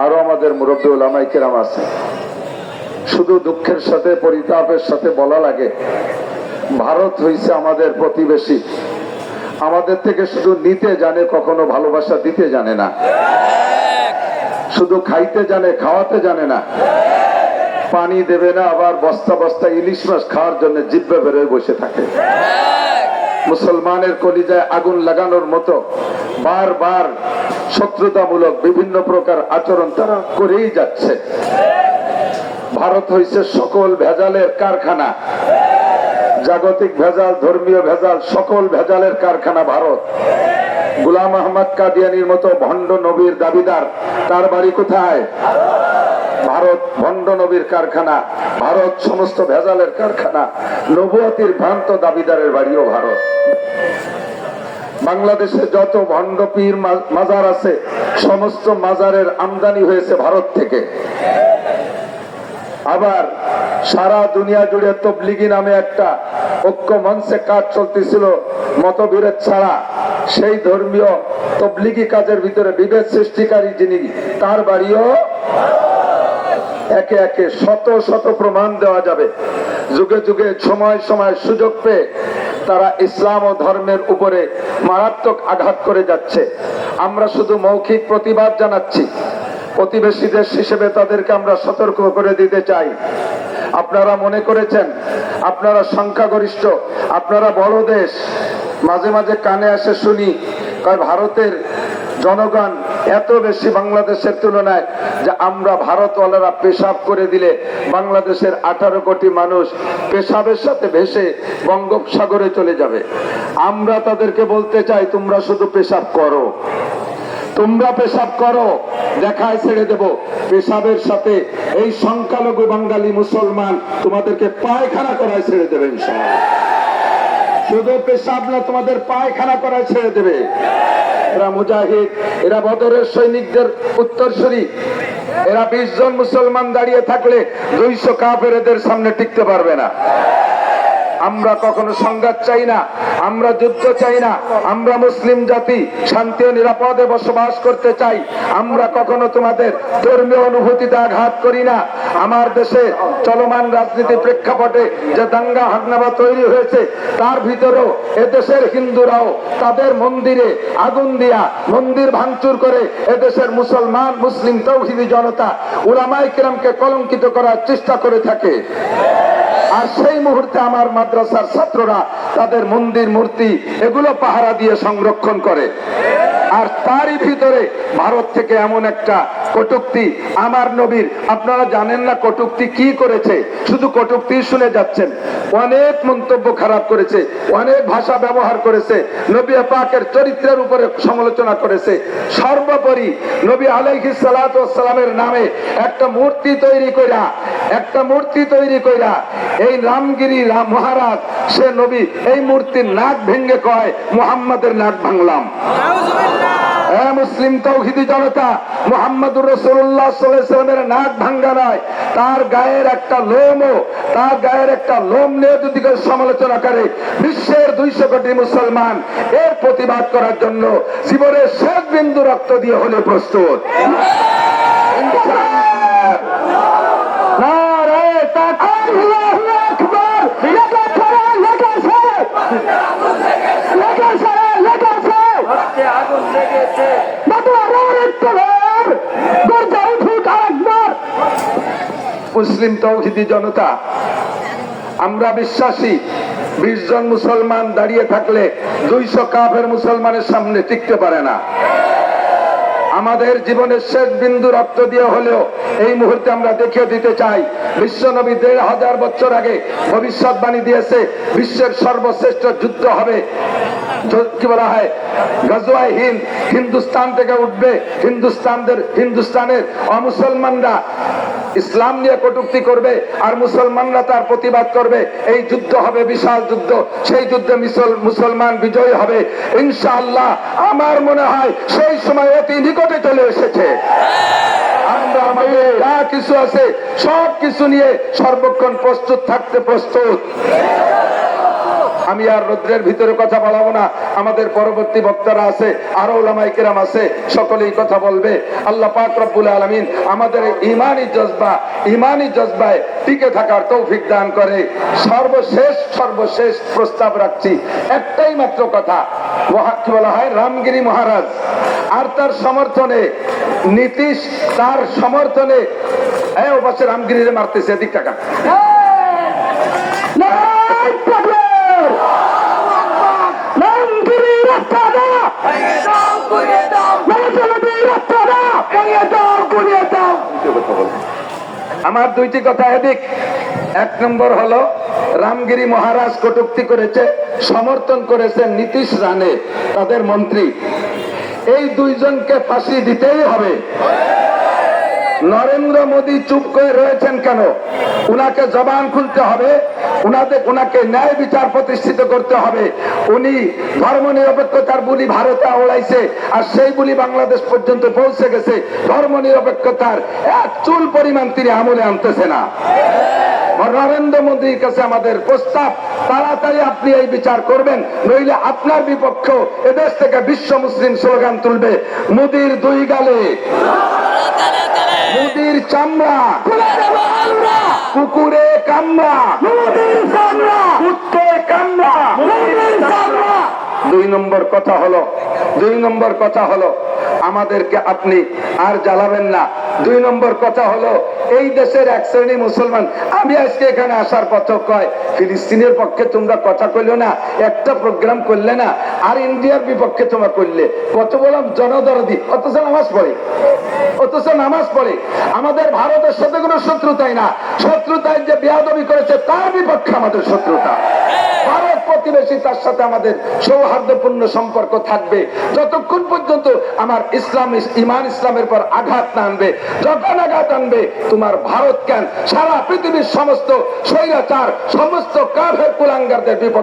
আরো আমাদের মুরব্বী ওলামায়ে কেরাম আছে। শুধু দুঃখের সাথে পরিতাপের সাথে বলা লাগে, ভারত হইছে আমাদের প্রতিবেশী, আমাদের থেকে শুধু নিতে জানে, কখনো ভালোবাসা দিতে জানে না। শুধু খাইতে জানে, খাওয়াতে জানে না। পানি দেবে না, আবার বস্তা বস্তা ইলিশ মাছ খাওয়ার জন্য জিব্বে বেরোয় বসে থাকে। মুসলমানের কলিজায় আগুন লাগানোর মতো বারবার শত্রুতামূলক বিভিন্ন প্রকার আচরণ তারা করেই যাচ্ছে। ভারত হইছে সকল ভেজালের কারখানা, জাগতিক ভেজাল, ধর্মীয় ভেজাল, সকল ভেজালের কারখানা ভারত। গোলাম আহমদ কাদিয়ানির মতো ভণ্ড নবীর দাবিদার, তার বাড়ি কোথায়? ভারত। ভণ্ড নবীর কারখানা ভারত, সমস্ত ভেজালের কারখানা। নবুয়তির ভ্রান্ত দাবিদারের বাড়িও ভারত। বাংলাদেশে যত ভণ্ড পীর মাজার আছে, সমস্ত মাজারের আমদানি হয়েছে ভারত থেকে। আবার সারা দুনিয়া জুড়ে তবলিগি নামে একটা ঐক্য মঞ্চে কাজ চলতেছিল মতবিরোধ ছাড়া। সেই ধর্মীয় তবলিগি কাজের ভিতরে বিভেদ সৃষ্টিকারী যিনি, তার বাড়িও একে একে শত শত প্রমাণ দেওয়া যাবে। যুগে যুগে সময় সময় সুযোগ পেয়ে তারা ইসলাম ও ধর্মের উপরে মারাত্মক আঘাত করে যাচ্ছে। আমরা শুধু মৌখিক প্রতিবাদ জানাচ্ছি। প্রতিবেশী দেশ হিসেবে তাদেরকে আমরা সতর্ক করে দিতে চাই। আপনারা মনে করেছেন আপনারা সংখ্যাগরিষ্ঠ, আপনারা বড় দেশ। মাঝে মাঝে কানে আসে শুনি, ভারতের জনগণ এত বেশি বাংলাদেশের তুলনায় যে আমরা ভারতওয়ালারা পেশাব করে দিলে বাংলাদেশের 18 কোটি মানুষ পেশাবের সাথে ভেসে বঙ্গোপসাগরে চলে যাবে। আমরা তাদেরকে বলতে চাই, তোমরা শুধু পেশাব করো, তোমরা পেশাব করো, দেখায় ছেড়ে দেব। পেশাবের সাথে এই সংখ্যালঘু বাঙালি মুসলমান তোমাদেরকে পায়খানা করায় ছেড়ে দেবে ইনশাআল্লাহ। শুধু পেশাব না, তোমাদের পায়খানা করায় ছেড়ে দেবে। এরা মুজাহিদ, এরা বদরের সৈনিকদের উত্তরসূরি। এরা 20 জন মুসলমান দাঁড়িয়ে থাকলে 200 কাফের এদের সামনে টিকতে পারবে না। আমরা কখনো সংঘাত চাই না, আমরা যুদ্ধ চাই না। আমরা মুসলিম জাতি শান্তি ও নিরাপদে বসবাস করতে চাই। আমরা কখনো তোমাদের ধর্মীয় অনুভূতিতে আঘাত করি না। আমার দেশে চলমান রাজনীতি প্রেক্ষাপটে যে দাঙ্গা হাঙ্গামা তৈরি হয়েছে, তার ভিতরেও এদেশের হিন্দুরাও তাদের মন্দিরে আগুন দিয়া মন্দির ভাঙচুর করে এদেশের মুসলমান মুসলিম তৌহিদি জনতা উলামায়ে কেরামকে কলঙ্কিত করার চেষ্টা করে থাকে। আর সেই মুহূর্তে আমার মাদ্রাসার ছাত্ররা তাদের মন্দির মূর্তি এগুলো পাহারা দিয়ে সংরক্ষণ করে। আর তারই ভিতরে ভারত থেকে এমন একটা কটূক্তি আমার নবীর, আপনারা জানেন না কটূক্তি কি করেছে, শুধু কটূক্তি শুনে যাচ্ছেন। অনেক মন্তব্য খারাপ করেছে, অনেক ভাষা ব্যবহার করেছে, নবী পাকের চরিত্রের উপরে সমালোচনা করেছে। সর্বোপরি নবী আলাইহিস সালাতু ওয়াস সালামের নামে একটা মূর্তি তৈরি কইরা এই রামগিরি রাম মহারাজ, সে নবী এই মূর্তির নাক ভেঙে কয় মুহাম্মাদের নাক ভাঙলাম। মুসলিম তৌহিদি জনতা, মুহাম্মদুর রাসূলুল্লাহ সাল্লাল্লাহু আলাইহি ওয়াসাল্লামের নাক ভাঙা নয়, তার গায়ের একটা লোম নিয়ে যদি সমালোচনা করে, বিশ্বের 200 কোটি মুসলমান এর প্রতিবাদ করার জন্য জীবনের শেষ বিন্দু রক্ত দিয়ে হলে প্রস্তুত। মুসলিম তৌহিদি জনতা, আমরা বিশ্বাসী 20 জন মুসলমান দাঁড়িয়ে থাকলে 200 কাফের মুসলমানের সামনে টিকতে পারে না। আমাদের জীবনের শেষ বিন্দু রক্ত দিয়ে হলেও এই মুহূর্তে আমরা দেখিয়ে দিতে চাই, বিশ্বনবী 1500 বছর আগে ভবিষ্যৎবাণী দিয়েছে বিশ্বের সর্বশ্রেষ্ঠ যুদ্ধ হবে। কি বলা হয়, গজওয়ায়ে হিন্দ। হিন্দুস্তান থেকে উঠবে, হিন্দুস্তানের অমুসলমানরা ইসলাম নিয়ে কটূক্তি করবে আর মুসলমানরা তার প্রতিবাদ করবে। এই যুদ্ধ হবে বিশাল যুদ্ধ, সেই যুদ্ধে মুসলমান বিজয়ী হবে ইনশাআল্লাহ। আমার মনে হয় সেই সময় অতি নিকটে চলে এসেছে। আমরা আমাদের যা কিছু আছে সব কিছু নিয়ে সর্বক্ষণ প্রস্তুত থাকতে প্রস্তুত। আমি আর রৌদ্রের ভিতরে কথা বলাবো না, আমাদের পরবর্তী বক্তারা আছে, আরো উলামায়ে কেরাম আছে, সকলেই কথা বলবে। আল্লাহ পাক রব্বুল আলামিন আমাদের ইমানি জজবায় টিকে থাকার তৌফিক দান করে। সর্বশেষ প্রস্তাব রাখছি, একটাই মাত্র কথা, কি বলা হয়, রামগিরি মহারাজ আর তার সমর্থনে নীতিশ, তার সমর্থনে ও পাশে রামগিরিরে মারতেছে, এদিক টাকা আমার দুইটি কথা এদিক। এক নম্বর হলো, রামগিরি মহারাজ কটূক্তি করেছে, সমর্থন করেছে নীতিশ রানে, তাদের মন্ত্রী। এই দুইজনকে ফাঁসি দিতেই হবে। নরেন্দ্র মোদী চুপ করে রয়েছেন কেন? উনাকে জবান খুলতে হবে, উনাকে ন্যায় বিচার প্রতিষ্ঠিত করতে হবে। উনি ধর্ম নিরপেক্ষতার বুলি ভারতে আওড়াইছে, আর সেই বুলি বাংলাদেশ পর্যন্ত পৌঁছে গেছে। ধর্ম নিরপেক্ষতার এক চুল পরিমাণ তিনি আমলে আনতেছে না। নরেন্দ্র মোদীর কাছে আমাদের প্রস্তাব, তাড়াতাড়ি আপনি এই বিচার করবেন, নইলে আপনার বিপক্ষ এদেশ থেকে বিশ্ব মুসলিম স্লোগান তুলবে। মোদীর দুই গালে, মোদীর চামড়া, কুকুরে কামড়া, কুত্তে কামড়া। দুই নম্বর কথা হলো আমাদেরকে আপনি আর জ্বালাবেন না। দুই নম্বর কথা হলো, এই দেশের এক শ্রেণী মুসলমান, আমি আজকে এখানে আসার পথ কয়, ফিলিস্তিনের পক্ষে তোমরা কথা কইল না, একটা প্রোগ্রাম করলে না, আর ইন্ডিয়ার বিপক্ষে তোমরা করলে। কত বললাম জনদরদি, অথচ নামাজ পড়ে। আমাদের ভারতের সাথে কোনো শত্রুতাই না, শত্রুতায় যে বেয়াদবি করেছে তার বিপক্ষে আমাদের শত্রুতা। ভারত প্রতিবেশী, তার সাথে আমাদের সৌহার্দ্যপূর্ণ সম্পর্ক থাকবে যতক্ষণ পর্যন্ত আমার ইসলামের পর আঘাত না আনবে। যখন আঘাত আনবে, তোমার ভারত কেন, সারা পৃথিবীর সমস্ত স্বৈরাচার, সমস্ত কাফের কুলাঙ্গারদের বিপক্ষে